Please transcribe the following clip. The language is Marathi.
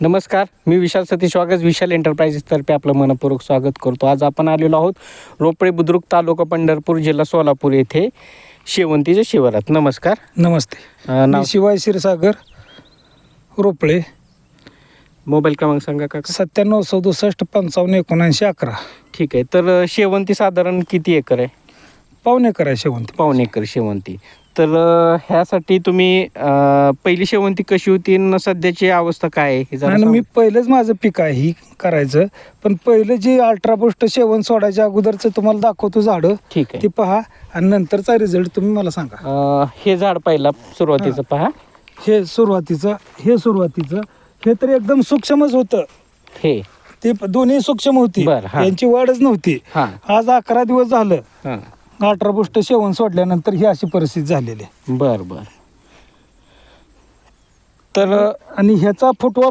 नमस्कार, मी विशाल सतीश वागज, विशाल एंटरप्राइजेसतर्फे आपलं मनपूर्वक स्वागत करतो. आज आपण आलेलो आहोत रोपळे बुद्रुक, तालुका पंढरपूर, जिल्हा सोलापूर येथे शेवंतीच्या शिवारात. नमस्कार. नमस्ते. नाव, मी शिवाय क्षीरसागर, रोपळे. मोबाईल क्रमांक सांगा का? 9767557911. ठीक आहे. तर शेवंती साधारण किती एकर आहे? पाऊण एकर आहे शेवंती. पाऊण एकर शेवंती. तर ह्यासाठी तुम्ही पहिली शेवंती कशी होती आणि सध्याची अवस्था काय आहे हे जरा आणि सांगा. मी पहिलंच माझं पीक आहे ही करायचं, पण पहिलं जे अल्ट्राबुस्ट शेवण सोडायच्या अगोदरचं तुम्हाला दाखवतो झाडं, ठीक आहे. ती पहा आणि नंतरचा रिझल्ट तुम्ही मला सांगा. हे झाड पहिला सुरुवातीचं पहा. हे सुरुवातीचं हे तर एकदम सूक्ष्मच होतं. हे ते दोन्ही सूक्ष्म होती, बरं, हा. यांची वाढच नव्हती. हां आज 11 दिवस झालं हां. अल्ट्राबुस्ट शेवण सोडल्यानंतर ही अशी परिस्थिती झालेली आहे. बरं बरं. तर आणि ह्याचा फुटवा